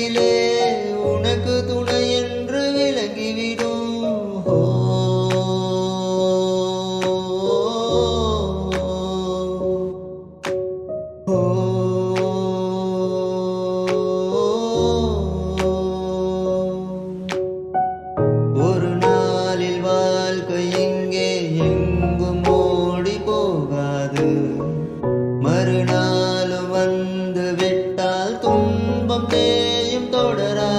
வழியிலே உனக்கு துணை என்று விளங்கிவிடும். ஓ ஓ ஒரு நாளில் வாழ்க்கை இங்கே எங்கும் ஓடி போகாது. மறுநாளும் வந்து விட்டால் துன்பம் தேயும் தொடராது.